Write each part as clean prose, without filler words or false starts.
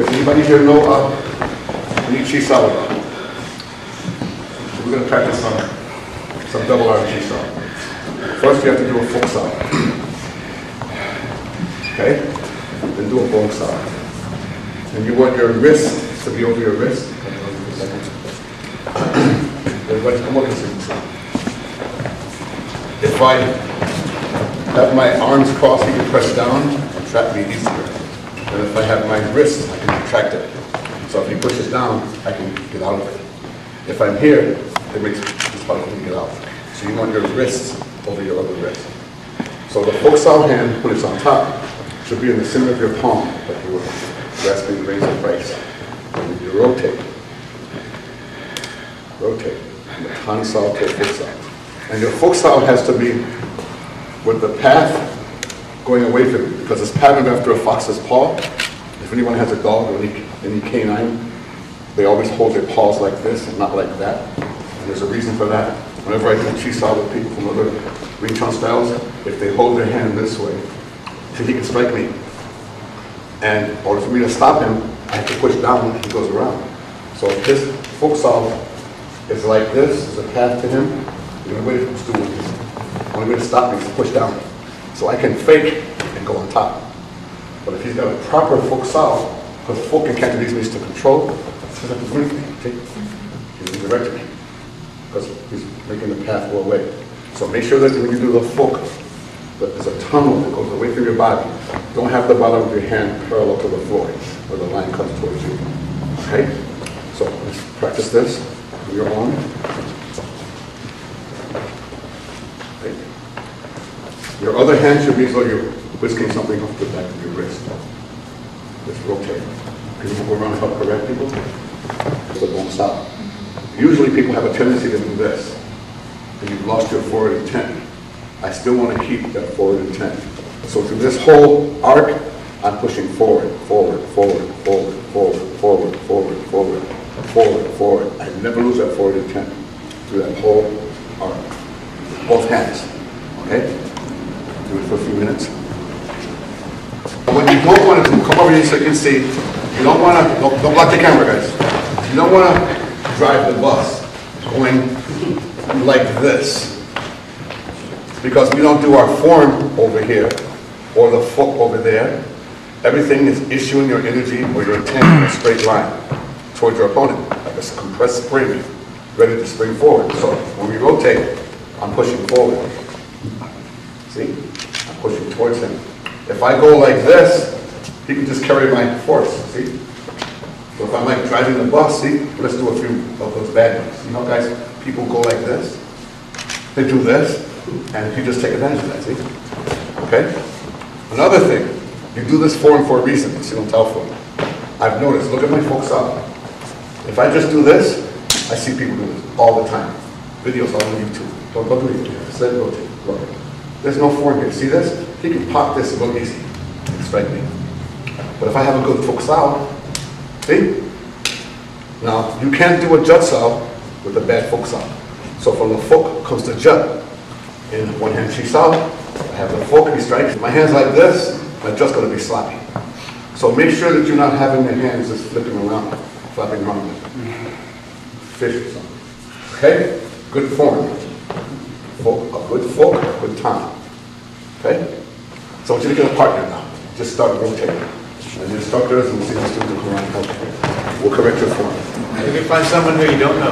Does anybody here know any chi saw? We're going to practice some double arm chi saw. First, you have to do a foot saw. Okay? Then do a bone saw. And you want your wrist to be over your wrist. Everybody come up and see. If I have my arms crossed, you can press down and trap me easier. And if I have my wrist, I can contract it. So if he pushes down, I can get out of it. If I'm here, it makes it hard for me to get out. So you want your wrist over your other wrist. So the foot saw hand, when it's on top, should be in the center of your palm, like you were grasping the razor price. And you rotate. Rotate. From the hand saw to the foot saw. And your foot saw has to be with the path going away from you, because it's patterned after a fox's paw. If anyone has a dog or any canine, they always hold their paws like this and not like that. And there's a reason for that. Whenever I do chi saw with people from other Wing Chun styles, if they hold their hand this way, so he can strike me. And in order for me to stop him, I have to push down and he goes around. So if his foot saw is like this, there's a path to him, the only way to do it, the only way to stop me is to push down. So I can fake and go on top. But if he's got a proper foot saw, because foot can catch these ways to control, he's directing me, because he's making the path go away. So make sure that when you do the foot, that there's a tunnel that goes away from your body. Don't have the bottom of your hand parallel to the floor, where the line comes towards you. Okay? So let's practice this on your own. Okay. Your other hand should be as though you're whisking something off the back of your wrist. Just rotate. Can you go around and help correct people? So it won't stop. Usually people have a tendency to do this. And you've lost your forward intent. I still want to keep that forward intent. So through this whole arc, I'm pushing forward, forward, forward, forward, forward, forward, forward, forward, forward, forward. I never lose that forward intent through that whole arc. Both hands. Okay? Do it for a few minutes. What you don't want to do, come over here so you can see, you don't want to, don't block the camera, guys. You don't want to drive the bus going like this. Because we don't do our form over here or the foot over there. Everything is issuing your energy or your intent in a straight line towards your opponent, like a compressed spring, ready to spring forward. So when we rotate, I'm pushing forward. See? I'm pushing towards him. If I go like this, he can just carry my force, see? So if I'm like driving the bus, see? Let's do a few of those bad ones. You know, guys, people go like this. They do this, and you just take advantage of that, see? Okay? Another thing, you do this form for a reason, the Single Tao form. I've noticed, look at my folks out. If I just do this, I see people do this all the time. Videos all on YouTube. Don't do it. Just let it rotate. Look. There's no form here. See this? He can pop this and go easy and strike me. But if I have a good foot saw, see? Now, you can't do a jut saw with a bad foot saw. So from the foot comes the jut. In one hand chi saw, I have the foot, he strikes. My hand's like this, my jut's going to be sloppy. So make sure that you're not having the hands just flipping around, flapping around like fish or something. Okay? Good form. A good foot, a good time. Okay? So I want you to get a partner now. Just start rotating. And the instructors and the senior students will come around and help you. We'll correct your form. You can find someone who you don't know.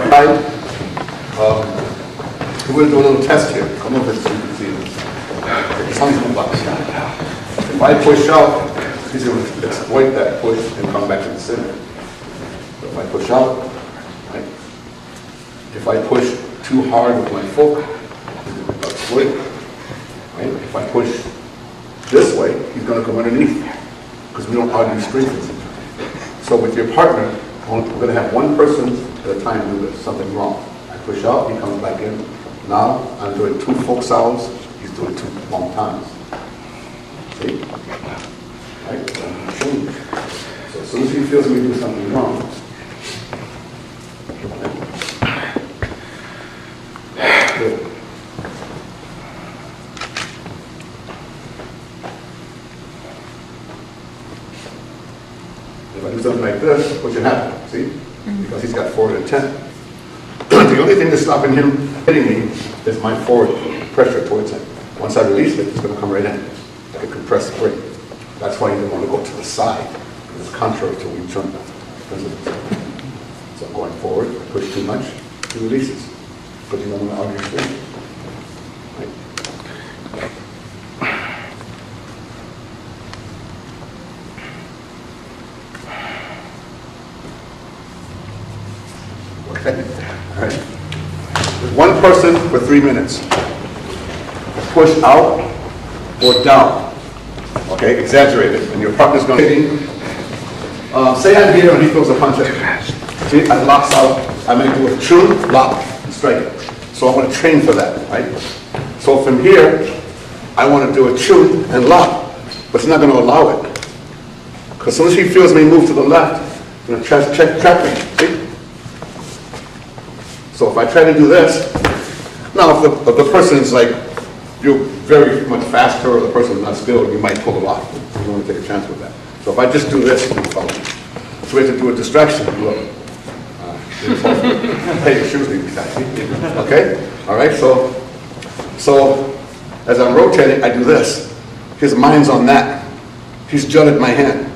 We're going to do a little test here. Come over so you can see this. If I push out, he's going to exploit that push and come back to the center. So if I push out, right? If I push too hard with my foot, he's going to exploit. Right? If I push this way, he's going to come underneath. Because we don't argue strength. So with your partner, we're going to have one person at a time do this, something wrong. I push out, he comes back in. Now I'm doing 2 folk sounds, he's doing 2 long times. See? Right? Change. So as soon as he feels me do something wrong, good. If I do something like this, what should happen? See? Because he's got forward intent. The only thing that's stopping him hitting me is my forward pressure towards him. Once I release it, it's going to come right in, like a compressed spring. That's why you don't want to go to the side. It's contrary to Wing Chun. So I'm going forward, push too much, he releases. But you don't want to argue your spring. Right? Okay. All right. One person for 3 minutes. Push out or down. Okay, exaggerated. And your partner's going to say I'm here and he throws a punch at me. See, I locks out. I may do a chun, lock, and strike it. So I want to train for that, right? So from here, I want to do a chun and lock, but it's not going to allow it. Because as soon as he feels me move to the left, he's going to trap me. See? So if I try to do this, now if the person's like, you're very much faster or the person's not skilled, you might pull it off. You don't want to take a chance with that. So if I just do this, you can follow me. So we have to do a distraction. Look. Hey, your shoes need to be tight. Okay? All right, so as I'm rotating, I do this. His mind's on that. He's jutted my hand.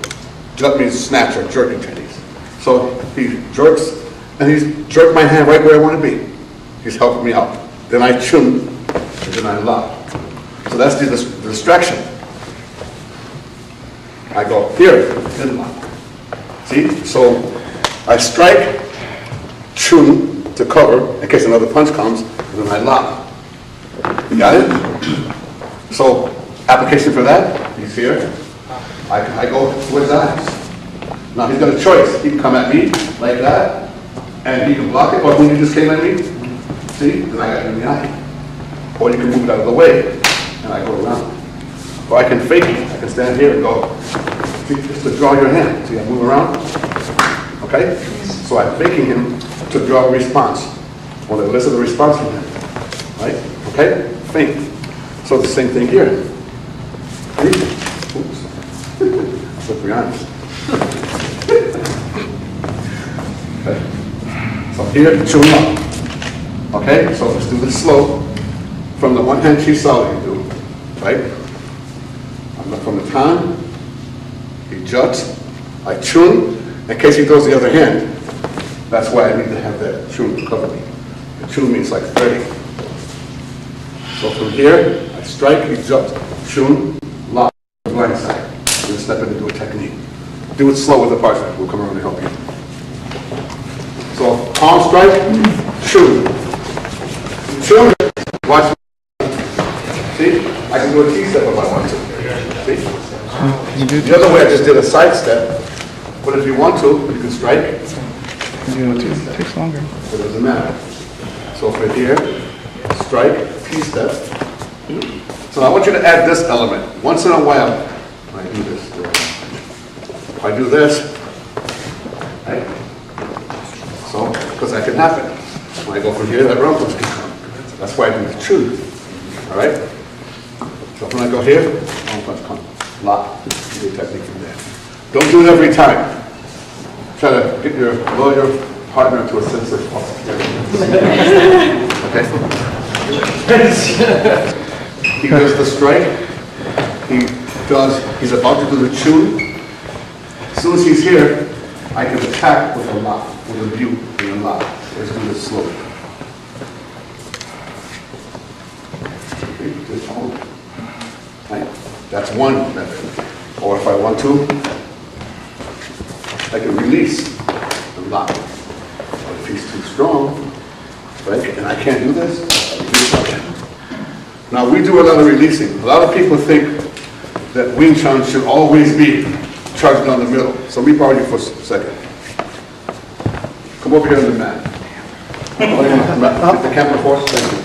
Jut means snatch or jerking Chinese. So he jerks, and he's jerked my hand right where I want to be. He's helping me out. Then I chun, and then I lock. So that's the distraction. I go here, then lock. See? So I strike, chun to cover in case another punch comes, and then I lock. You got it? So application for that, he's here. I go to his eyes. Now he's got a choice. He can come at me like that, and he can block it, or when he just came at me, see? Then I got him in the eye. Or you can move it out of the way, and I go around. Or I can fake it. I can stand here and go, see, just to draw your hand. See, I move around. Okay? So I'm faking him to draw a response. I want to elicit a response from him. Right? Okay? Fake. So the same thing here. See? Oops. Slippery arms. Okay. So here, chun up. Okay? So let's do this slow. From the one hand she saw what you do. Right? From the time, he juts, I chun, in case he throws the other hand. That's why I need to have that chun to cover me. The chun means like 30. So from here, I strike, he juts, chun, lock, blind side. Then step in and do a technique. Do it slow with the partner. We'll come around and help you. So palm strike, chun. Chun, watch. See? I can do a T-step if I want to. See? The other way I just did a side step, but if you want to, you can strike. It takes longer. It doesn't matter. So for here, strike, T-step. So I want you to add this element. Once in a while, I do this. If I do this, right? So, because that can happen. When I go from here, that rumples can come. That's why I do the chun. All right? So when I go here, rumples come. Lock. Do a technique from there. Don't do it every time. Try to get your lawyer partner to a sense of okay? He does the strike. He's about to do the chun. As soon as he's here, I can attack with a lock, with a view and a lock. Let's do this slowly. Okay, just hold. Right? That's one method. Or if I want to, I can release and lock. But if he's too strong, right, and I can't do this, I release again. Now we do a lot of releasing. A lot of people think that Wing Chun should always be charged down the middle. So let me borrow you for a second. Come over here on the mat. The camera force, thank you.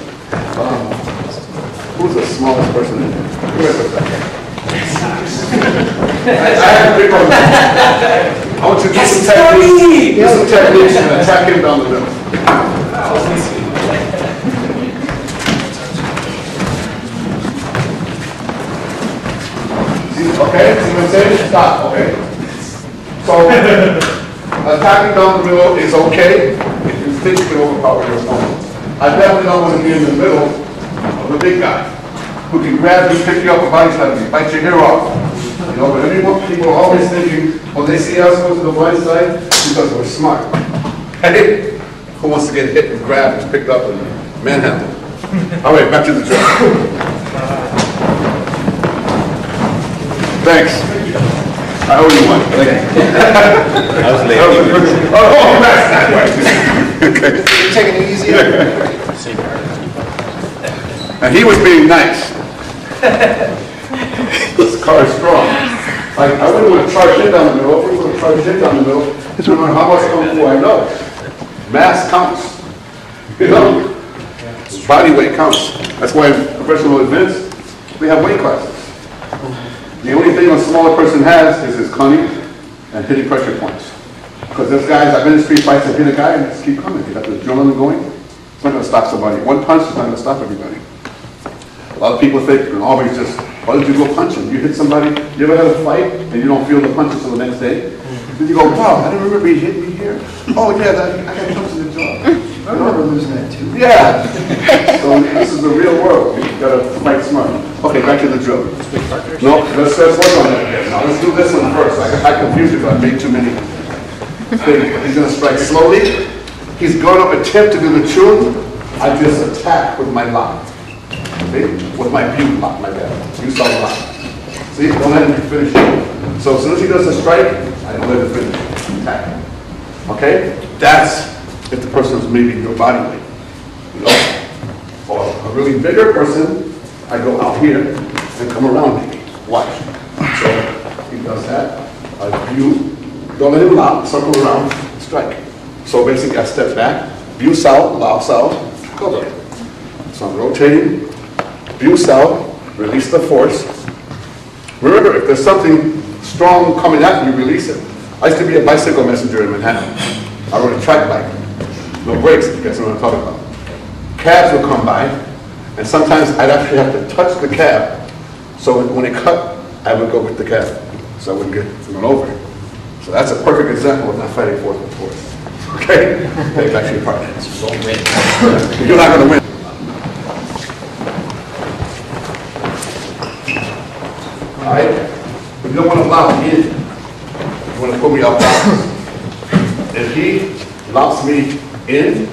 Who's the smallest person in here? Come here for a second. I have a big one. I want you to do some techniques. Do some techniques and attack him down the middle. Okay, see what I'm saying? Stop, okay? So, attacking down the middle is okay if you think you overpower your opponent. I definitely don't want to be in the middle of the big guy who can grab you, pick you up, a body slam you, bite your hair off. You know, but everyone, people are always thinking, when they see us go to the blind side, because we're smart. Hey, who wants to get hit and grabbed and picked up and manhandled? All right, back to the drill. Thanks. I owe you one. I was late. Oh, that's okay. You're taking it easy. And he was being nice. This car is strong. I wouldn't want to charge in down the middle. If we were to charge in down the middle, no matter how much kung fu I know, mass counts. You know, body weight counts. That's why in professional events, we have weight classes. The only thing a smaller person has is his cunning and hitting pressure points. Because there's guys, I've been in street fights that hit a guy and just keep coming. You got the adrenaline going. It's not going to stop somebody. One punch is not going to stop everybody. A lot of people think you can always just, why don't you go punch him? You hit somebody, you ever had a fight and you don't feel the punch until the next day? Then you go, wow, I didn't remember he hit me here. Oh yeah, I got punched in the jaw. I remember losing that too. Yeah. So this is the real world. You've got to fight smart. Okay, back to the drill. No, let's work on that. Now let's do this one first. I confused you, but I made too many things. He's going to strike slowly. He's going to attempt to do the chun. I just attack with my lock. See? With my view lock, my bad. You saw the lock. See? Don't let him finish it. So as soon as he does a strike, I don't let him finish. Attack. Okay? That's if the person is maybe your body weight. You know? Or a really bigger person, I go out here and come around maybe. Watch. So he does that. I view. Don't let him lock. Circle around. Strike. So basically I step back. View south. Lao south. Go there. So I'm rotating. View south. Release the force. Remember, if there's something strong coming at you, release it. I used to be a bicycle messenger in Manhattan. I rode a track bike. No brakes, you guys know what I'm talking about. Cabs would come by, and sometimes I'd actually have to touch the cab, so when it cut, I would go with the cab, so I wouldn't get run over. So that's a perfect example of not fighting force with force. Okay? Take back to your partner. Don't win. You're not going to win. All right? But you don't want to lock me in. You want to put me up balance. If he locks me in,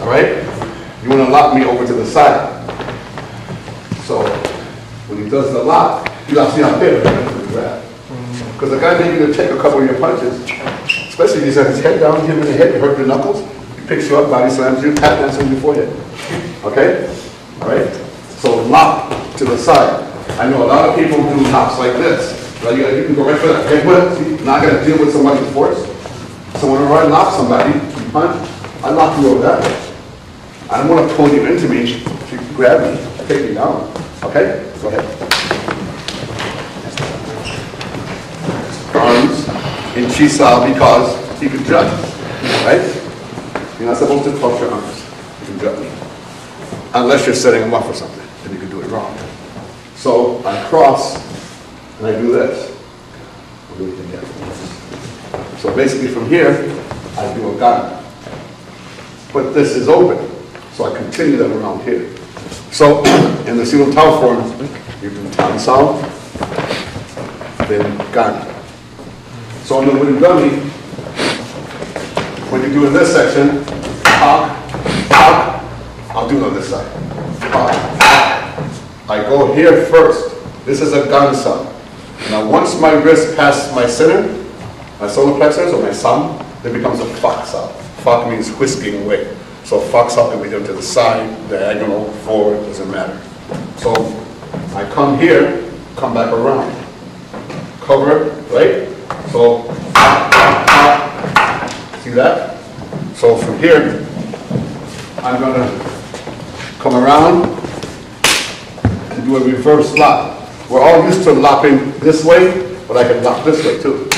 all right? You want to lock me over to the side. So when he does the lock, he locks me out there with the grab. Because the guy may either take a couple of your punches, especially if he's got his head down, hit him in the head, you hurt your knuckles, he picks you up, body slams you, tap dances in your forehead. Okay? All right? So lock to the side. I know a lot of people do locks like this. Right? You can go right for that. Okay, but see, now I got to deal with somebody's force. So whenever I lock somebody, you punch, I lock you over that way. I don't want to pull you into me. If you grab me, take me down. Okay? Go ahead. Arms in Chi-Sao because you can judge. Right? You're not supposed to cross your arms. You can judge me. Unless you're setting them up for something, then you can do it wrong. So I cross and I do this. I'll do it again. So basically from here, I do a gun. But this is open, so I continue that around here. So in the Sifu Tao form, you do Tan Sao, then gun. So in the wooden dummy, when you do in this section, I'll do it on this side. I go here first. This is a gun sub. Now once my wrist passes my center, my solar plexus or my thumb, it becomes a fox up. Fox means whisking away. So fox up and we go to the side, diagonal, forward, doesn't matter. So I come here, come back around. Cover, right? So, see that? So from here, I'm going to come around and do a reverse lock. We're all used to locking this way, but I can lock this way too.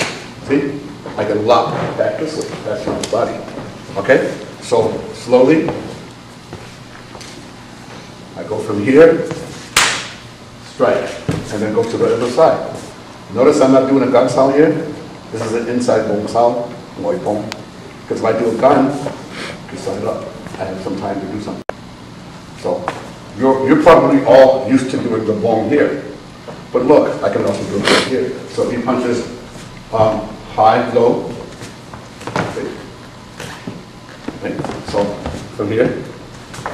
See? I can lock back this way. That's my body. Okay? So slowly, I go from here, strike, and then go to the other side. Notice I'm not doing a gun style here. This is an inside bone style, Muay Bone. Because if I do a gun, I can set it up. I have some time to do something. So, you're probably all used to doing the bone here. But look, I can also do it right here. So he punches high, low. Okay. So, from here.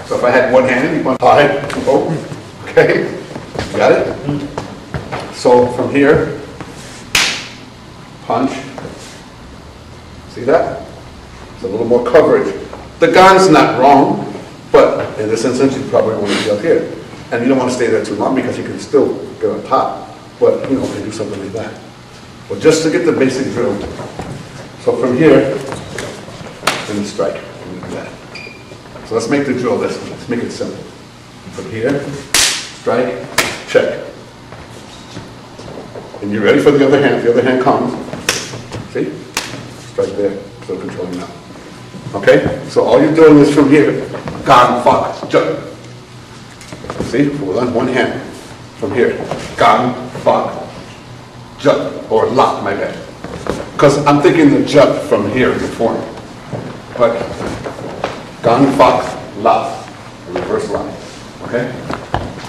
So if I had one hand, he punches high, low. Okay? Got it? So from here, punch. See that? It's a little more coverage. The gun's not wrong, but in this instance, you probably want to be up here. And you don't want to stay there too long because you can still get on top. But, you know, you can do something like that. But just to get the basic drill. So from here, then strike. And do that. So let's make the drill this one. Let's make it simple. From here, strike, check. And you're ready for the other hand. If the other hand comes, see? Strike there, still controlling now. Okay? So all you're doing is from here, gang, fuck, jump. See? Hold on, one hand. From here, gang, fuck, jump. Or lock, my bad. Because I'm thinking the jump from here before me. But gang, fuck, lock. Reverse line. Okay?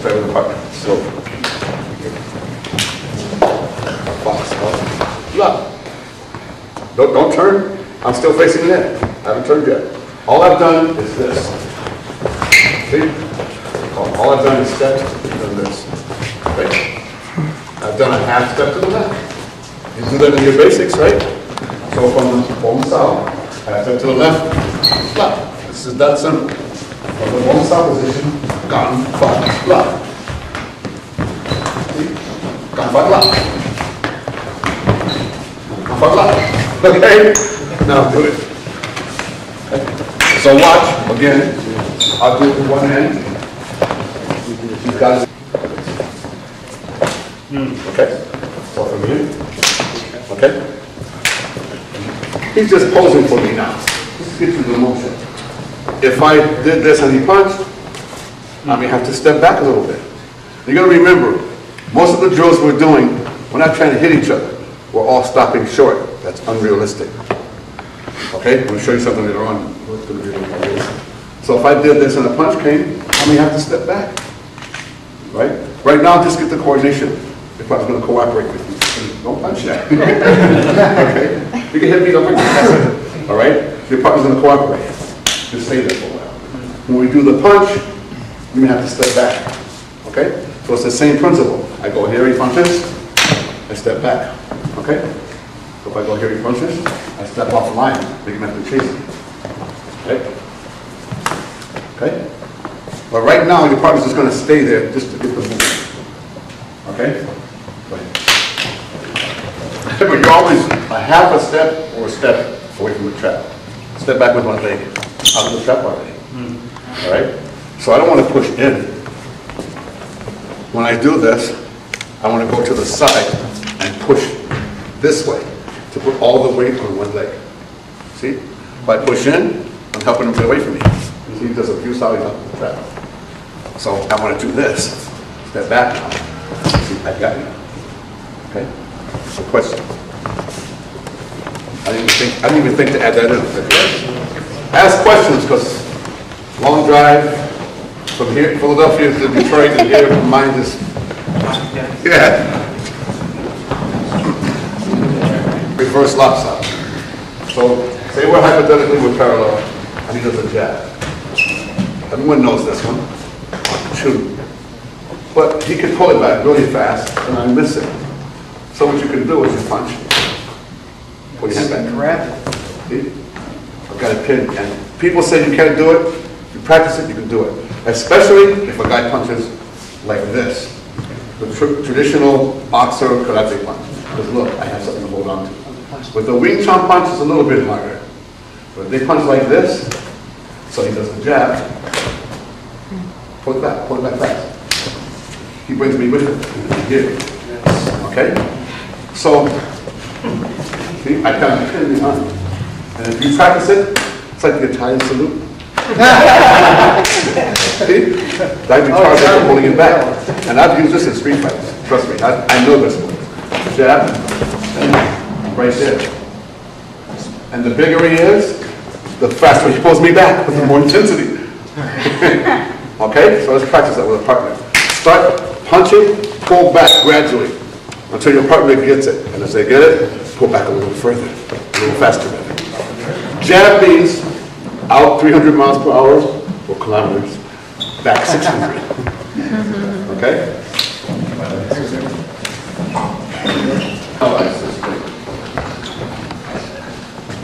Play with the partner. Slow. Look. Don't turn. I'm still facing it in. I haven't turned yet. All I've done is this. See? All I've done is step and done this. Okay? I've done a half step to the left. You do that in your basics, right? So from the bone style, half step to the left, left. This is that simple. From the bone style position, gone, fuck, left. See? Gone, fuck, left. Okay? Now do it. Okay. So watch, again, I'll do it with one hand. You guys. Okay? So from here. Okay? He's just posing for me now. Just to get you the motion. If I did this and he punched, I may have to step back a little bit. You gotta remember, most of the drills we're doing, we're not trying to hit each other. We're all stopping short. That's unrealistic. Okay? I'm going to show you something later on. So if I did this and a punch came, I may have to step back. Right? Right now, just get the coordination. If I was going to cooperate with you, don't punch that. Okay? You can hit me, don't punch me. All right? Your partner's going to cooperate. Just stay there for a while. When we do the punch, you may have to step back. Okay? So it's the same principle. I go here, he punches, I step back. Okay? So if I go here, he punches, I step off the line, make him have to chase me. Okay? Okay? But right now, your partner's just going to stay there just to get the movement. Okay? Go ahead. But you're always a half a step or a step away from the trap. Step back with one leg. Out of the trap already. All right? So I don't want to push in. When I do this, I want to go to the side and push this way to put all the weight on one leg. See? If I push in, I'm helping him get away from me. You see, he does a few solids up the trap. So I want to do this. Step back now. See, I got you. Okay? So question. I didn't even think to add that in. Okay? Ask questions, because long drive from here, Philadelphia to Detroit, and here, my mind is, yeah. Reverse lopsided. So, say we're hypothetically we're parallel, and he does a jab. Everyone knows this one. Shoot. But he can pull it back really fast, and I miss it. So what you can do is you punch. Put your hand back. Grab. See? I've got a pin, and people say you can't do it. If you practice it, you can do it. Especially if a guy punches like this. The traditional boxer karate punch. Because look, I have something to hold on to. With the Wing Chun punch, it's a little bit harder. But if they punch like this, so he does a jab, pull it back fast. He brings me with him. Here. Okay? So, see, I kind of pin behind. And if you practice it, it's like the Italian salute. See? I'd be charged for holding it back. And I've used this in street fights. Trust me, I know this one. jab, and right there. And the bigger he is, the faster he pulls me back with the more intensity. Okay, so let's practice that with a partner. Start punching, pull back gradually until your partner gets it. And as they get it, pull back a little further, a little faster. Jab means out 300 miles per hour or kilometers, back 600. Okay?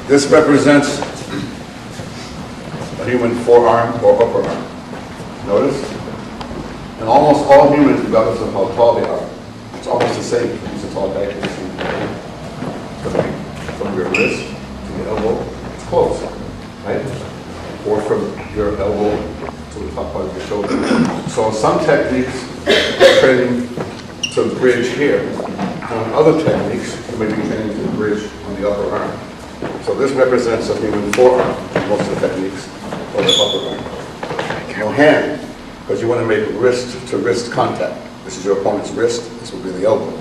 This represents a human forearm or upper arm. Notice? And almost all humans, regardless of how tall they are, it's almost the same. It's a tall guy. From your wrist to the elbow, it's close, right? Or from your elbow to the top part of your shoulder. So some techniques are training to bridge here. And other techniques, you may be training to bridge on the upper arm. So this represents a human forearm, most of the techniques, or the upper arm. No hand, because you want to make wrist to wrist contact. This is your opponent's wrist, this will be the elbow.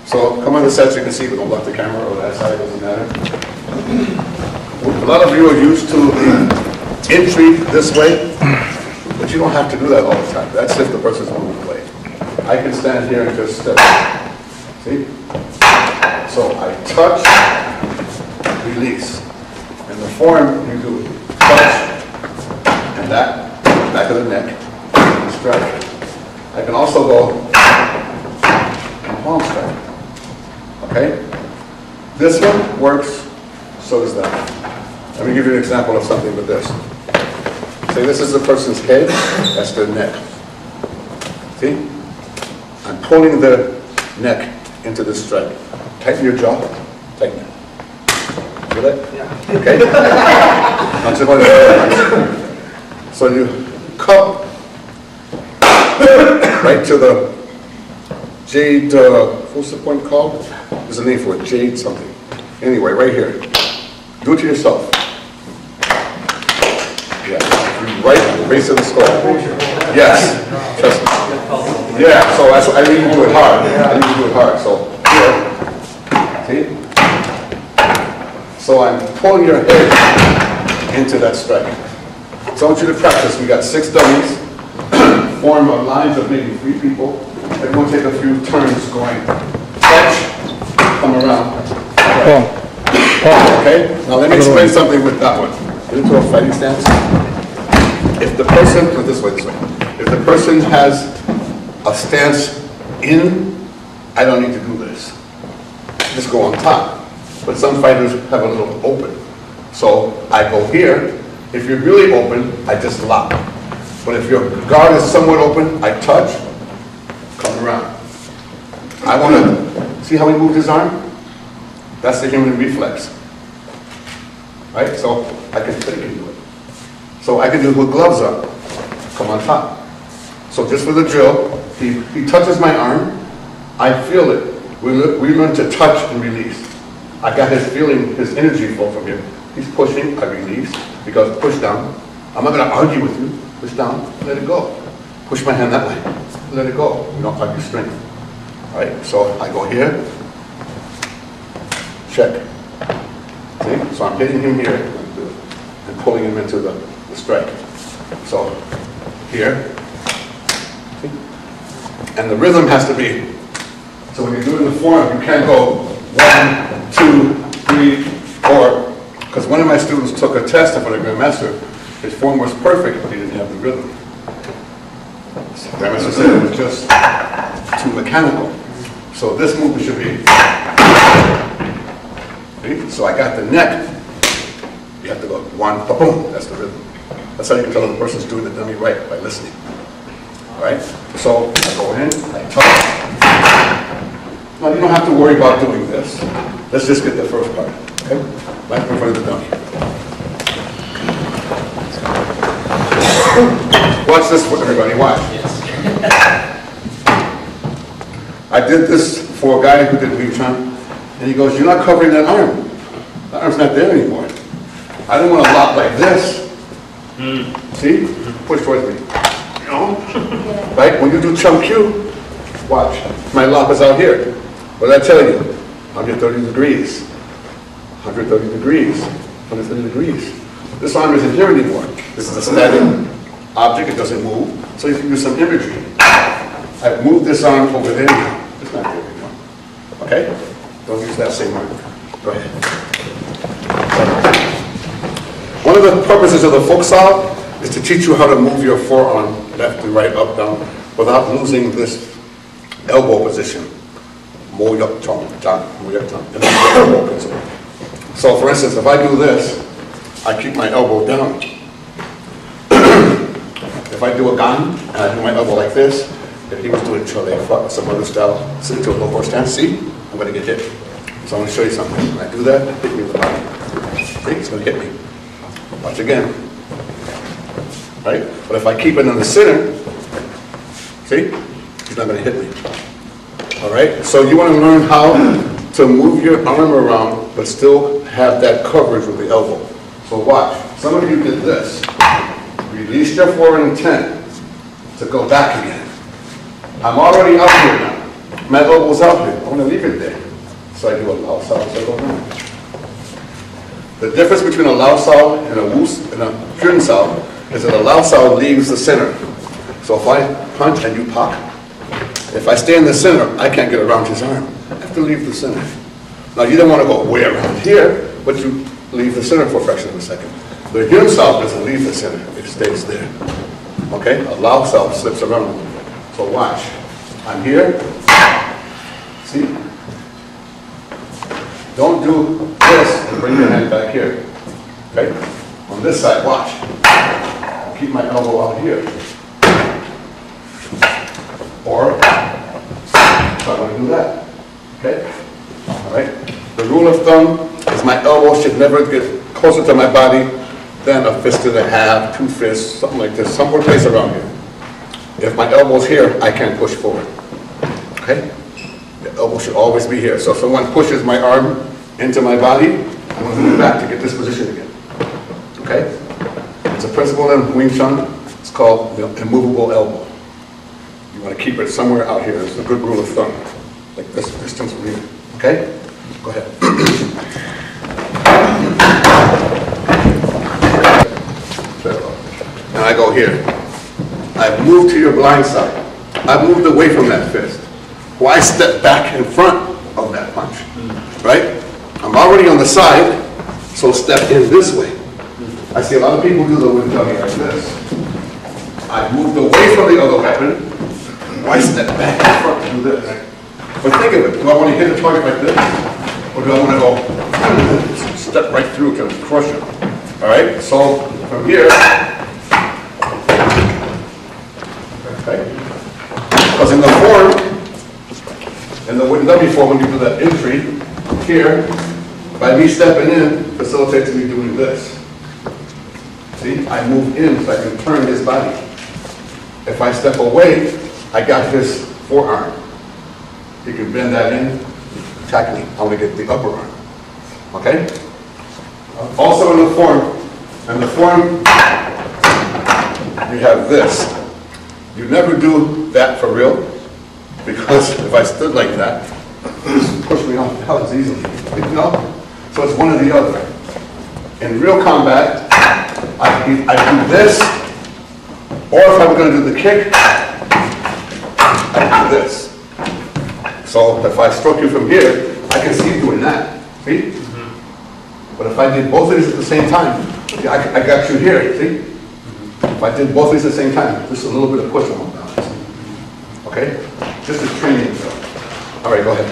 So come on the set so you can see, but don't block the camera or that side, doesn't matter. A lot of you are used to the entry this way, but you don't have to do that all the time. That's if the person's moving away. I can stand here and just step. See? So I touch, release. In the form, you do touch, and that, back of the neck, and strike. I can also go and palm strike. Okay? This one works, so does that. Let me give you an example of something with this. Say this is the person's head, that's their neck. See? I'm pulling the neck into the strike. Tighten your jaw, tighten it. Feel it? Yeah. Okay? Now just one. So you cup right to the jade, what's the point called? There's a name for it, jade something. Anyway, right here. Do it to yourself. Yeah, right at the base of the skull. Yes, trust me. Yeah, so that's, I need to do it hard. I need to do it hard. So here, see? So I'm pulling your head into that strike. So I want you to practice. We got 6 dummies. Form of lines of maybe 3 people. Everyone take a few turns going. Touch, come around. Right. Okay? Now let me explain something with that one. Get into a fighting stance. If the person, go this way. If the person has a stance in, I don't need to do this. Just go on top. But some fighters have a little open. So I go here. If you're really open, I just lock. But if your guard is somewhat open, I touch, come around. I want to, see how he moved his arm? That's the human reflex. Right? So I can do it. So I can do it with gloves up. Come on top. So just for the drill, he touches my arm. I feel it. We learn to touch and release. I got his feeling, his energy flow from him. He's pushing, I release, because push down. I'm not going to argue with you. Push down, let it go. Push my hand that way. Let it go. You don't argue strength. All right? So I go here. Check. See? So I'm hitting him here and pulling him into the strike. So here. See? And the rhythm has to be, so when you do it in the form, you can't go 1, 2, 3, 4. Because one of my students took a test for the Grandmaster. His form was perfect, but he didn't have the rhythm. So Grandmaster said it was just too mechanical. So this movement should be. See? So I got the neck. You have to go 1, boom, that's the rhythm. That's how you can tell if the person's doing the dummy right, by listening. All right? So I go in, I touch. Now you don't have to worry about doing this. Let's just get the first part. Okay? Right in front of the dummy. Watch this, everybody. Watch. Yes. I did this for a guy who did Wing Chun, and he goes, "You're not covering that arm." The arm's not there anymore. I don't want to lock like this. See? Push towards me. You know? Right? When you do chum Q, watch. My lock is out here. What did I tell you? 130 degrees. 130 degrees. 130 degrees. This arm isn't here anymore. This is a static object. It doesn't move. So you can use some imagery. I've moved this arm over there now. It's not there anymore. Okay? Don't use that same arm. Go ahead. One of the purposes of the folk saw is to teach you how to move your forearm left to right, up, down, without losing this elbow position. Mo yup tong, down, mo yup tong. Elbow principle. So for instance, if I do this, I keep my elbow down. If I do a gan, and I do my elbow like this, if he was doing chole or some other style, sit into a low horse stance, see, I'm going to get hit. So I'm going to show you something. When I do that, hit me with the body. See, it's going to hit me. Watch again. Right? But if I keep it in the center, see, he's not going to hit me. All right? So you want to learn how to move your arm around, but still have that coverage with the elbow. So watch. Some of you did this. Release your forward intent to go back again. I'm already up here now. My elbow's out here. I want to leave it there. So I do a lao sao, so I go down. The difference between a lao sao and a woos and a jun sao is that a lao sao leaves the center. So if I punch and you pop, if I stay in the center, I can't get around his arm. I have to leave the center. Now you don't want to go way around here, but you leave the center for a fraction of a second. The jun sao doesn't leave the center, it stays there. Okay? A lao sao slips around. So watch. I'm here. See? Don't do this and bring your hand back here. Okay? On this side, watch. Keep my elbow out here. Or, so I'm going to do that. Okay? All right? The rule of thumb is my elbow should never get closer to my body than a fist and a half, 2 fists, something like this, somewhere place around here. If my elbow's here, I can't push forward. Okay? The elbow should always be here. So if someone pushes my arm into my body, I'm going to move back to get this position again. Okay? It's a principle in Wing Chun. It's called the immovable elbow. You want to keep it somewhere out here. It's a good rule of thumb. Like this distance from here. Okay? Go ahead. And I go here. I've moved to your blind side. I've moved away from that fist. Why step back in front of that punch? Right? I'm already on the side, so step in this way. I see a lot of people do the wind dummy like this. I've moved away from the other weapon. Why step back in front to do this? But think of it. Do I want to hit a target like this? Or do I want to go step right through to crush it? All right? So from here, okay? Because in the form, in the wooden dummy form, when you do that entry here, by me stepping in, facilitates me doing this. See, I move in so I can turn his body. If I step away, I got his forearm. He can bend that in, attack me. I want to get the upper arm. Okay? Also in the form, you have this. You never do that for real, because if I stood like that, just push me off the house easily. You know? So it's one or the other. In real combat, I do this, or if I'm going to do the kick, I do this. So if I stroke you from here, I can see you doing that. See? But if I did both of these at the same time, I got you here. See? If I did both of these at the same time, just a little bit of push on my balance. Okay? Just a training drill. All right, go ahead.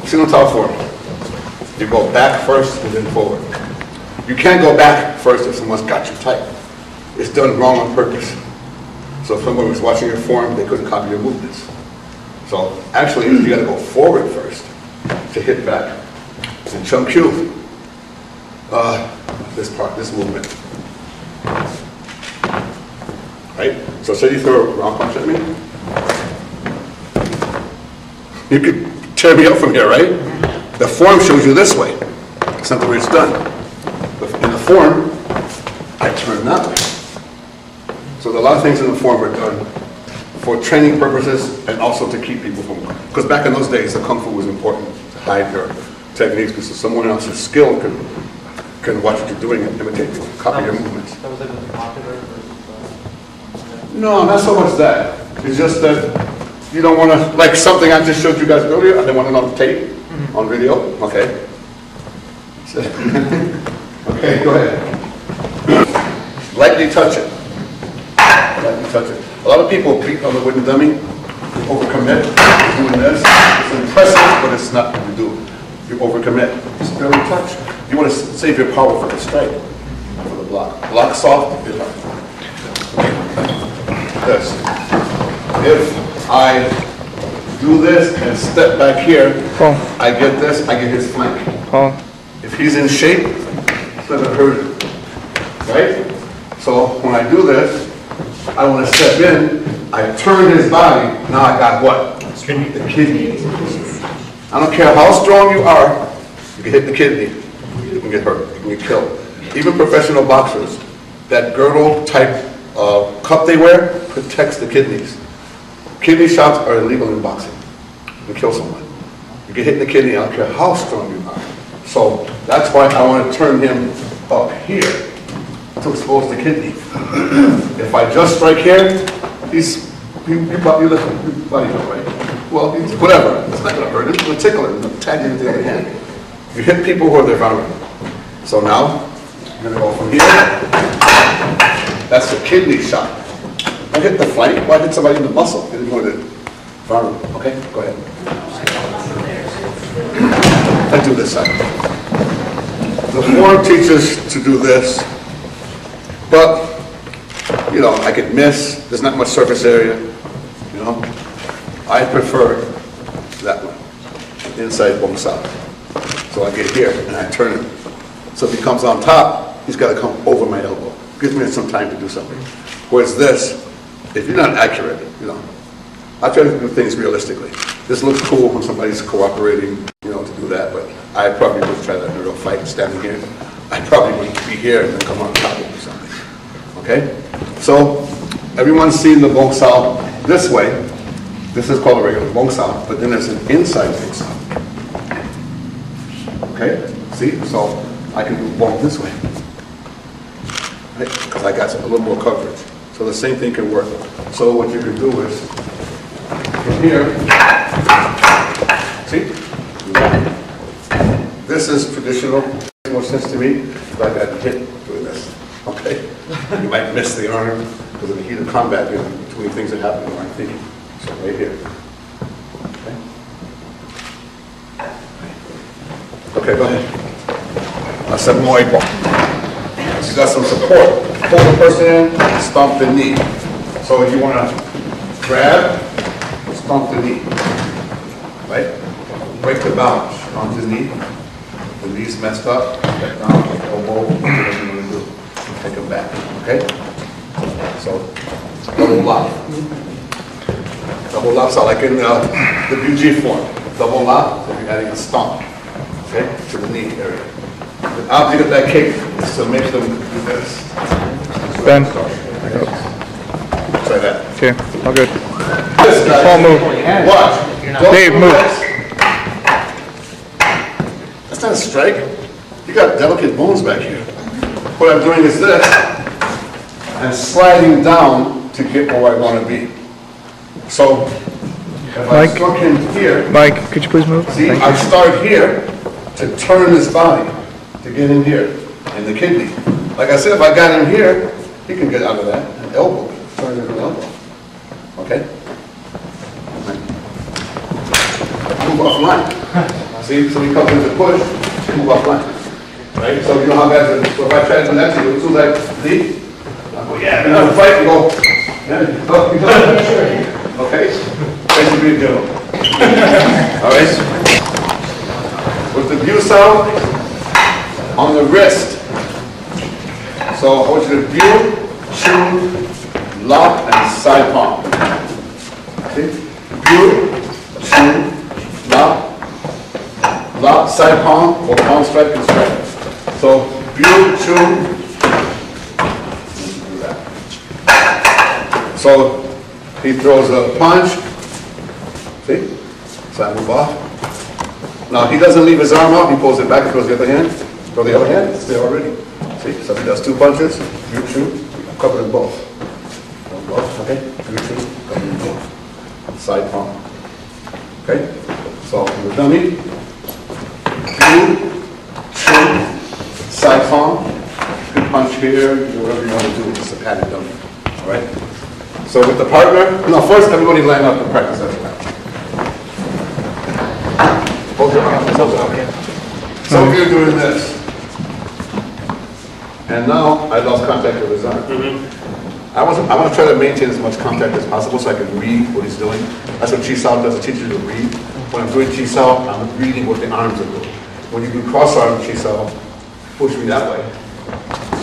Single towel form. You go back first and then forward. You can't go back first if someone's got you tight. It's done wrong on purpose. So if someone was watching your form, they couldn't copy your movements. So actually, you got to go forward first to hit back. And Chum Q, this movement. Right? So say you throw a round punch at me. You could tear me up from here, right? The form shows you this way. It's not the way it's done. In the form, I turn that way. So a lot of things in the form are done for training purposes and also to keep people from, because back in those days, the Kung Fu was important to hide your techniques because someone else's skill can watch what you're doing and imitate you, copy your movements. That was like the popular versus No, not so much that. It's just that you don't want to, like something I just showed you guys earlier, I didn't want it on tape, on video, okay? Okay, go ahead. Lightly touch it. Lightly touch it. A lot of people beat on the wooden dummy, overcommit, doing this. It's impressive, but it's not what you do. You overcommit, just barely touch. You want to save your power for the strike, not for the block. Block soft, hit hard. This. If I do this and step back here, I get this, I get his flank. If he's in shape, it's not gonna hurt him, right? So when I do this, I want to step in, I turn his body, now I got what? The kidney. I don't care how strong you are, you can hit the kidney, you can get hurt, you can get killed. Even professional boxers, that girdle type cup they wear protects the kidneys. Kidney shots are illegal in boxing. You can kill someone. You get hit in the kidney, I don't care how strong you are. So that's why I want to turn him up here to expose the kidney. If I just strike here, you body right? Well, whatever. It's not going to hurt him. It's going to tickle him. It's going to tag him with the other hand. You hit people who are their vulnerable. So now, I'm going to go from here. That's the kidney shot. I hit the flank. Why hit somebody in the muscle? I didn't go to the vulnerable. Okay, go ahead. I do this side. The form teaches to do this, but, you know, I could miss. There's not much surface area, you know. I prefer that one, inside bone south. So I get here and I turn him. So if he comes on top, he's got to come over my elbow. Gives me some time to do something. Whereas this, if you're not accurate, you know, I try to do things realistically. This looks cool when somebody's cooperating, you know, to do that, but I probably would try that in a real fight, standing here. I probably would be here and then come on top and do something. Okay? So, everyone's seen the bong sao this way. This is called a regular bong sao, but then there's an inside bong sao. Okay? See? So, I can do bong this way. Right? Because I got a little more coverage. So the same thing can work. So what you can do is, from here, see? This is traditional. It makes more sense to me if I got hit doing this. Okay? You might miss the arm because of the heat of combat, you know, between things that happen when I'm thinking. So right here. Okay, go ahead. 7 more 8 ball. You got some support. Pull the person in, stomp the knee. So you want to grab, stomp the knee. Right? Break the balance on the knee. The knee's messed up. Back down, elbow, whatever you want to do. Take them back. Okay? So, double lock. Double locks are like in the BG form. Double lock, so you're adding a stomp. Okay? To the knee area. The object of that kick is to make them do this. Ben. Try that. Okay, all good. This guy. Paul, move. Watch. Dave, move. That's not a strike. You got delicate bones back here. What I'm doing is this. I'm sliding down to get where I want to be. So, if I struck him here. Mike, could you please move? See, Thank I you. start here to turn his body to get in here, in the kidney. Like I said, if I got him here, he can get out of that, an elbow, turn it an elbow. Okay? Move off line. See, so he comes in to push, move off line. Right? So you know how guys, so if I try to do that to you, as soon as I leave, I go, yeah, then I'll fight and go, yeah, okay? That should be a deal. All right? With the view sound on the wrist. So I want you to view, chew, lock, and side palm. See? View, chew, shoot. Do that. So he throws a punch. See? So I move off. Now he doesn't leave his arm out, he pulls it back, throws the other hand. Throw the other hand, it's there already. See? So he does 2 punches, shoot, cover them both. Both, okay? Shoot, cover them both. Side palm. Okay? So the dummy. Shoot, side palm. You can punch here, whatever you want to do, it's a padded dummy. Alright? So with the partner, no, first everybody line up and practice that. Hold your arms, hold your arms. Some of you are doing this. And now I lost contact with his arm. I want to try to maintain as much contact as possible so I can read what he's doing. That's what Chi Sao does, it teaches you to read. When I'm doing Chi Sao, I'm reading what the arms are doing. When you do cross arm Chi Sao, push me that way.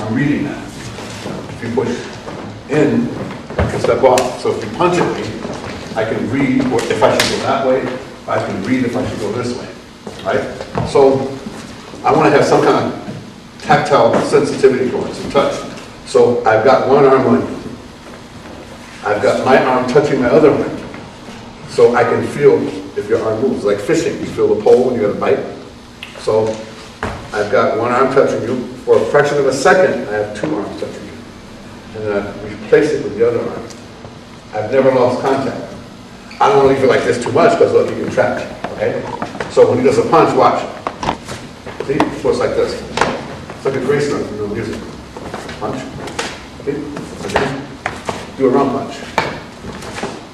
I'm reading that. If you push in, I can step off. So if you punch at me, I can read if I should go that way. I can read if I should go this way. Right? So I want to have some kind of tactile sensitivity going, some touch. So I've got one arm on you. I've got my arm touching my other one. So I can feel if your arm moves. Like fishing, you feel the pole when you got a bite. So I've got one arm touching you. For a fraction of a second, I have 2 arms touching you. And then I replace it with the other arm. I've never lost contact. I don't want to leave it like this too much because look, you can track. Okay? So when he does a punch, watch. See? So it's like this. It's like a grace note, you know, music. Punch. See? Okay. Do a round punch.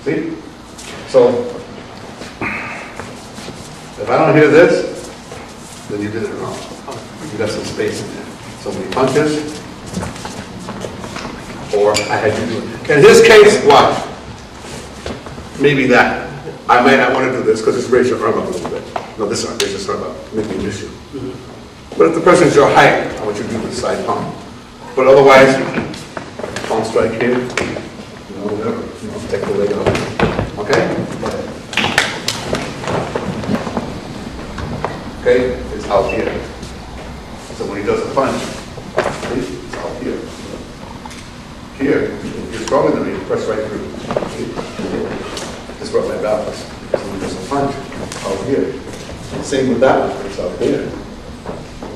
See? So, if I don't hear this, then you did it wrong. You got some space in there. So many punches, or I had you do it. In his case, watch. Maybe that. I might not want to do this because just raise your arm up a little bit. No, this arm, raise this arm up. Make me miss you. But if the person's your height, I want you to do the side palm. But otherwise, palm strike here, you know, whatever. You know, take the leg up. Okay? Okay? It's out here. So when he does a punch, see? It's out here. Here, if you're stronger than me, press right through. See? Just rub my balance. So when he does a punch, it's out here. And same with that one, it's out here.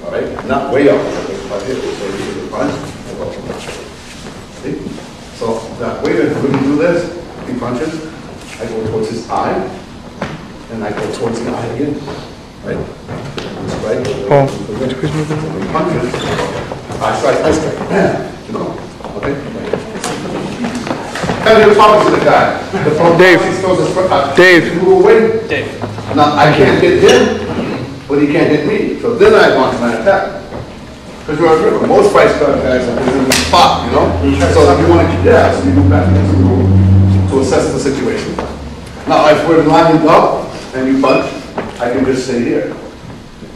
All right? Not way out here, but out here. So you do the punch, and go. See? So that way, when you do this, he punches, I go towards his eye, and I go towards the eye again. Right? Right? Paul, would you please move it? When he punches, I strike, bam, you know. Okay? Kind of talking to the guy. Dave. Dave. Move away. Dave. Now, I can't hit him, but he can't hit me. So then I launch my attack. Because you remember, most fight start guys are in the spot, you know? So if you want to, so you move back against the room to assess the situation. Now, if we're lined up and you punch, I can just stay here.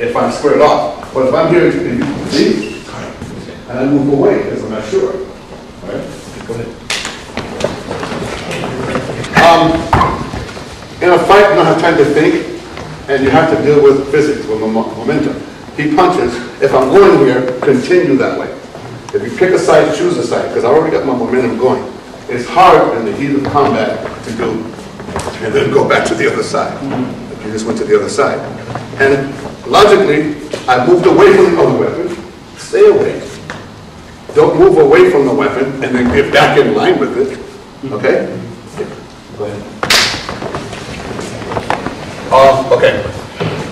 If I'm squared off. But if I'm here, you see? And I move away because I'm not sure. All right? Go ahead. In a fight, you don't have time to think, and you have to deal with physics, with momentum. He punches. If I'm going here, continue that way. If you pick a side, choose a side, because I already got my momentum going. It's hard in the heat of combat to do, and then go back to the other side. If you just went to the other side. And logically, I moved away from the other weapon. Stay away. Don't move away from the weapon and then get back in line with it. Okay? Go ahead. Okay.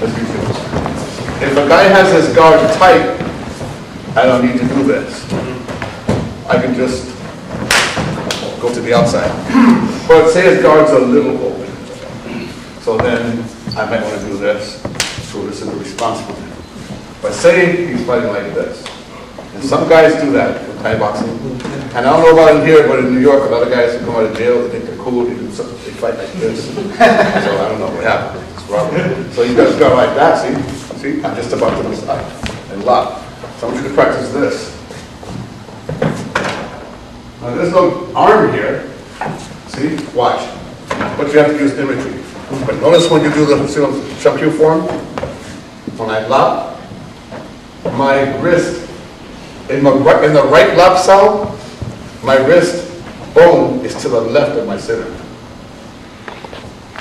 Let's do this. If a guy has his guard tight, I don't need to do this. I can just go to the outside. But say his guard's a little open. So then I might want to do this. So this is a response from him. But say he's fighting like this. And some guys do that with Thai boxing. And I don't know about it here, but in New York, a lot of guys who come out of jail, they think they're cool, they do something, they fight like this. So I don't know what happened. It's robbery. So you guys go like that, see? See? I'm just about to the side and lock. So I want you to practice this. Now there's no arm here. See? Watch. But you have to use imagery. But notice when you do the Shakyu form, when I lock, my wrist In the right lap cell, my wrist bone is to the left of my center.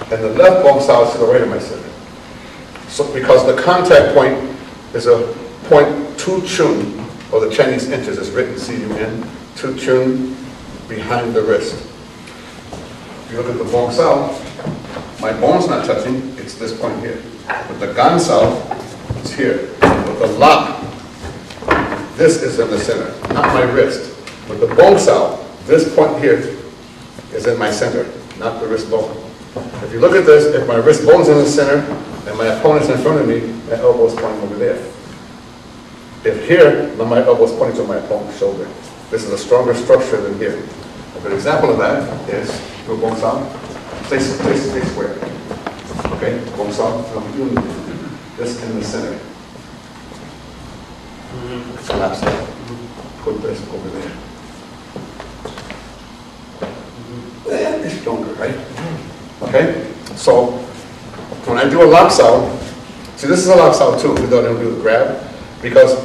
And the left bone cell is to the right of my center. So because the contact point is a point 2 chun, or the Chinese inches is written C-U-N, 2 chun behind the wrist. If you look at the bone cell, my bone's not touching, it's this point here. But the gan cell is here. But the lap, this is in the center, not my wrist. But the bone cell, this point here is in my center, not the wrist bone. If you look at this, if my wrist bone's in the center and my opponent's in front of me, my elbow's pointing over there. If here, then my elbow's pointing to my opponent's shoulder. This is a stronger structure than here. A good example of that is do a bone cell. Stay square. Okay, bone cell. I'm doing this in the center. Collapse it. Put this over there. It's stronger, right? Okay? So, when I do a lap cell, see this is a lap cell too, we don't even do the grab, because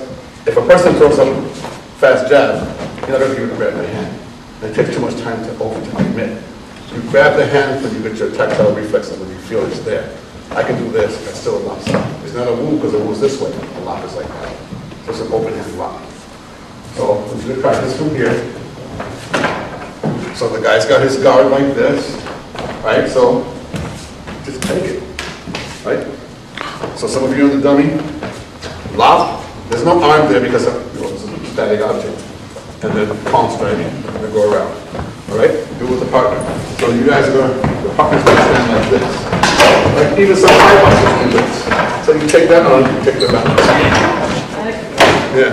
if a person throws a fast jab, you're not going to give it a grab the hand. It takes too much time to commit. You grab the hand when you get your tactile reflex and when you feel it's there. I can do this, that's still a lap cell. It's not a woo because it moves this way. A lap is like that. So it's an open hand lap. So I'm going to try this from here. So the guy's got his guard like this, right? So just take it, right? So some of you on the dummy, lap. There's no arm there because it's a static object. And then palm striking, and then go around. All right? Do it with the partner. So you guys are going to, the partner's going to stand like this. Like even some high boxers do this. So you take that on, you take the back. Yeah.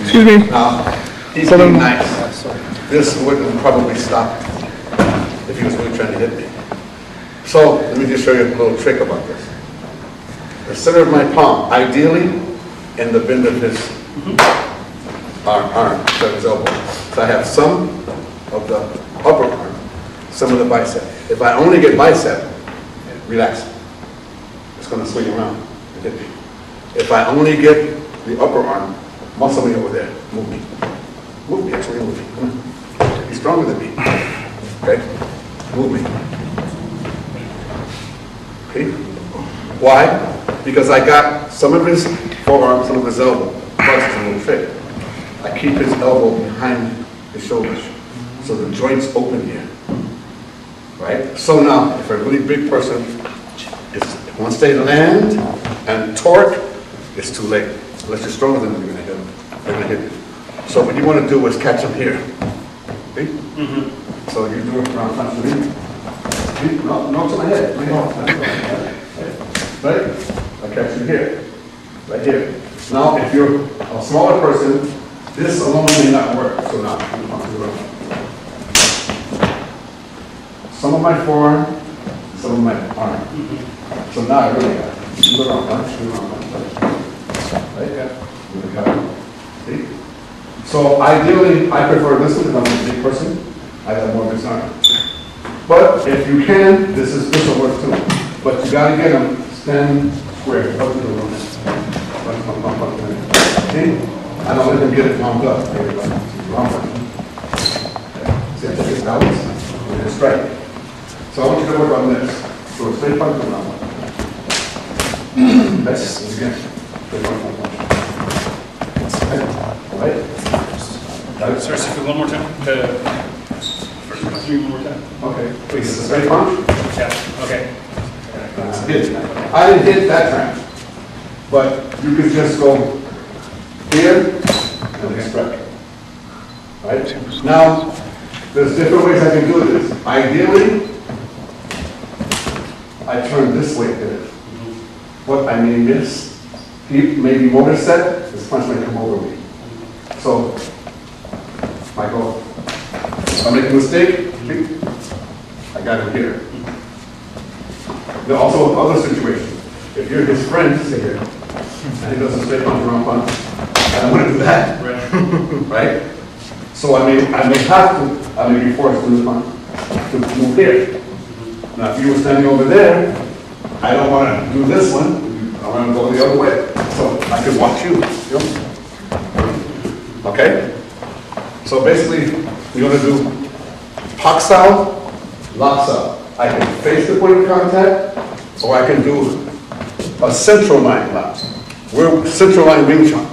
Excuse me. Now, he's being nice. This wouldn't probably stop if he was really trying to hit me. So let me just show you a little trick about this. The center of my palm, ideally in the bend of his arm, so his elbow. So I have some of the upper arm, some of the bicep. If I only get bicep, relax. It's going to swing around and hit me. If I only get the upper arm, muscle me over there, move me. Move me, actually move me. Come on. He's stronger than me. Okay? Move me. Okay? Why? Because I got some of his forearm, some of his elbow. Plus it's a little trick. I keep his elbow behind his shoulders. So the joint's open here. Right? So now, if a really big person, once they land and torque, it's too late. Unless you're stronger than them, you're going to hit them. They're going to hit you. So what you want to do is catch them here. Okay? So you do it around front of me. No, to my head. Right? I catch you here. Right here. Now, if you're a smaller person, this alone may not work. So now, you want to run. Some of my forearm, some of my arm. So now I really got it. Do it around punch, do it around punch. Right? Yeah. See? So ideally, I prefer this one because I'm a big person. I have more concern. But if you can, this will work too. But you gotta get them stand square. Up to the room. See? I don't let them get it pumped up. See, I take it balance and then strike. So I want you to work on this. So a straight punch and round punch. That's it. Again. Straight punch, round punch. Right? Sorry, Sifu, one more time. First one more time. Okay. Please, it's a straight punch. Yeah, okay. Hit. I didn't hit that time. But you could just go here and then strike. Right? Now, there's different ways I can do this. Ideally, I turn this way here. What I mean is, maybe motor set, this punch may come over me. So, I go, if I make a mistake, I got him here. There are also other situations. If you're his friend, say here, and he does a straight punch, wrong punch, I don't want to do that. Right? So I may have to, I may be forced to move here. Now if you were standing over there, I don't want to do this one, I want to go the other way. So I could watch you. Okay? So basically, you're going to do Pak style, lock style. I can face the point of contact, or I can do a central line lock. We're central line Wing Chun.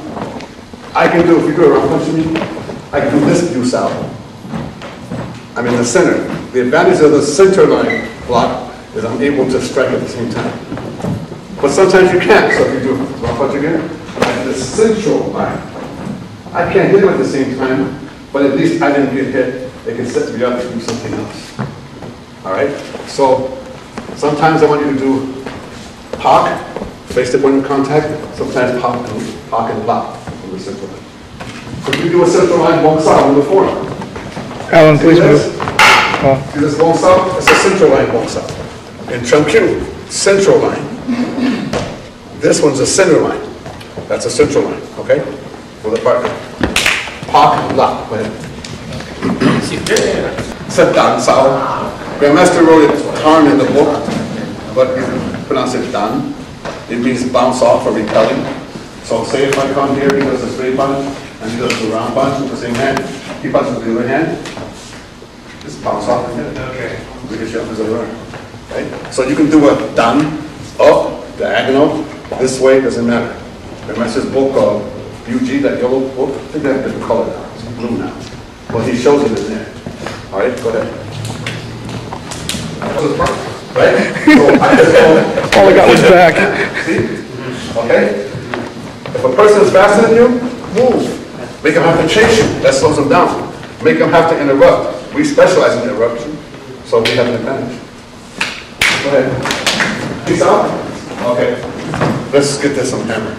I can do, if you do a round punch to me, I can do this view style. I'm in the center. The advantage of the center line block is I'm able to strike at the same time. But sometimes you can't, so if you do round punch again, I'm the central line. I can't hit him at the same time, but at least I didn't get hit. They can set me up to do something else. All right? So sometimes I want you to do Pak, face the point of contact, sometimes Pak and lock from the central line. If you do a central line Bong Sao in the forearm. Alan, please move. See this Bong Sao? It's a central line Bong Sao. In Chun Kyu, central line. This one's a center line. That's a central line, okay? For the partner. Pak and lock. Go ahead. Set Dan Sao. Grandmaster wrote it Tarn in the book, but you pronounce it Dan. It means bounce off or repelling. So say if I come here, he does a straight punch, and he does a round punch with the same hand. He punches with the other hand. Just bounce off and hit it. Okay. Ricochet is a learn. Right? So you can do a Dan, up, diagonal, this way, doesn't matter. Grandmaster's book, UG, that yellow book, I think they have a different color now. It's blue now. Well, he shows it in there. All right, go ahead. Right? So I just go. All I got was back. See? Okay? If a person is faster than you, move. Make them have to chase you. That slows them down. Make them have to interrupt. We specialize in interruption, so we have an advantage. Go ahead. Chase out. Okay. Let's get this on hammer.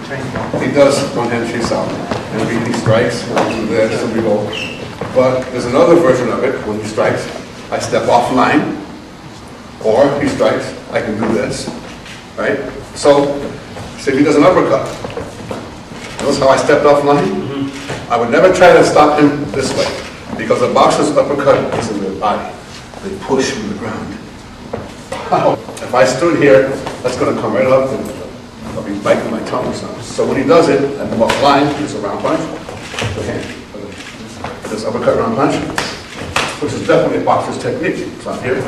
He does one hand chase out. And he strikes, and do this, and we go. But there's another version of it. When he strikes, I step off line. Or he strikes, I can do this, right? So, say he does an uppercut. Notice how I stepped off line? I would never try to stop him this way, because a boxer's uppercut is in the body. They push from the ground. If I stood here, that's going to come right up, and I'll be biting my tongue or something. So when he does it, I move off line, it's a round punch, the hand. This uppercut round punch, which is definitely a boxer's technique. So I'm here.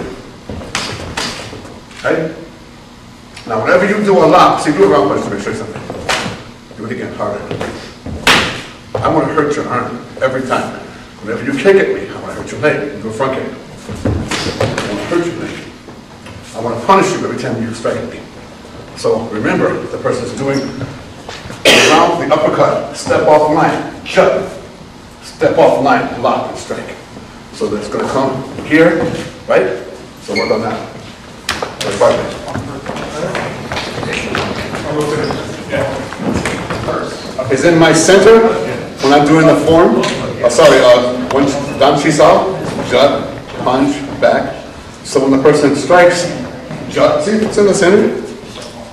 Right? Now, whenever you do a lock, see, do a round punch to make sure something. Do it again, harder. I want to hurt your arm every time. Whenever you kick at me, I want to hurt your leg. Do a front kick. I want to hurt your leg. I want to punish you every time you strike at me. So remember, the person's doing the uppercut, step off line, shut, step off line, lock and strike. So that's going to come here, right? So work on that. Is in my center when I'm doing the form. One Dan Chisao, jut, punch, back. So when the person strikes, jut, see, it's in the center.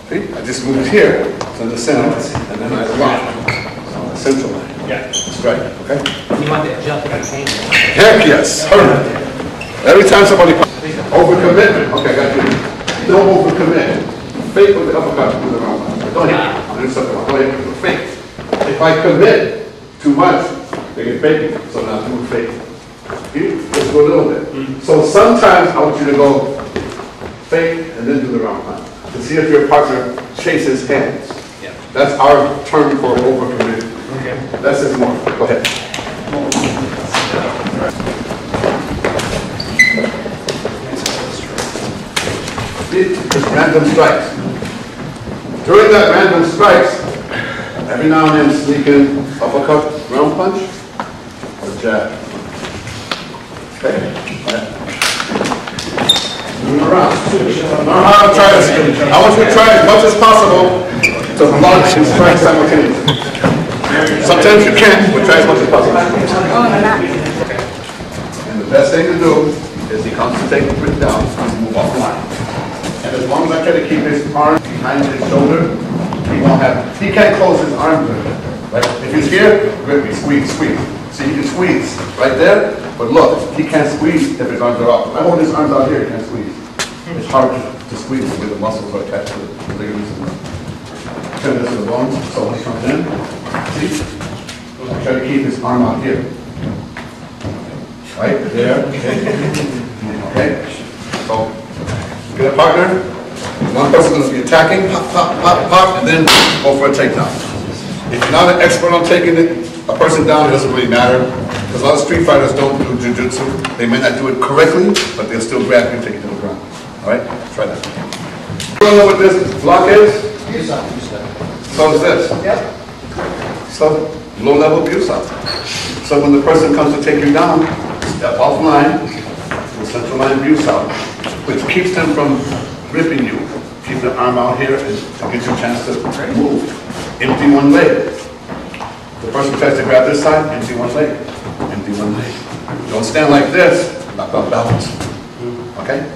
See, I just moved here, it's in the center, and then I lock. Central line. Yeah. Strike, okay? You want that jump to change it. Heck yes, hurt. Every time somebody overcommitment, okay, I got you. Don't overcommit. Fake with the uppercut with the round punch. Don't hit me. I'll do something. Go ahead, fake. If I commit too much, they get fake. So now do fake. Just go a little bit. So sometimes I want you to go fake and then do the round punch to see if your partner chases hands. Yeah. That's our term for overcommitting. Okay. That's just more. Go ahead. Just random strikes. During that random strikes, every now and then sneak in uppercut, round punch, or jab. Okay. Move around. Learn how to try this. I want you to try as much as possible to block and strike simultaneously. Sometimes you can't, but try as much as possible. And the best thing to do is he concentrate and put it down and move offline. And as long as I try to keep his arm behind his shoulder, he can't close his arm good. Right? If he's here, grip me, squeeze, squeeze. See, you can squeeze right there, but look, he can't squeeze if his arms are off. If I hold his arms out here, he can't squeeze. It's hard to squeeze when the muscles are attached to the ligaments and the tendons and the bones. So when he comes in, see? I try to keep his arm out here. Right there. Okay? So, get a partner. One person's going to be attacking, pop, pop, pop, pop, and then go for a takedown. If you're not an expert on taking a person down, it doesn't really matter. Because a lot of street fighters don't do jiu-jitsu. They may not do it correctly, but they'll still grab you and take you to the ground. All right? Try that. You don't know what this block is? So is this. So, low-level abuse up. So when the person comes to take you down, step offline, to central line abuse out, which keeps them from gripping you. Keep the arm out here and gives you a chance to move. Empty one leg. The person tries to grab this side, empty one leg. Empty one leg. Don't stand like this, knock off balance. Okay?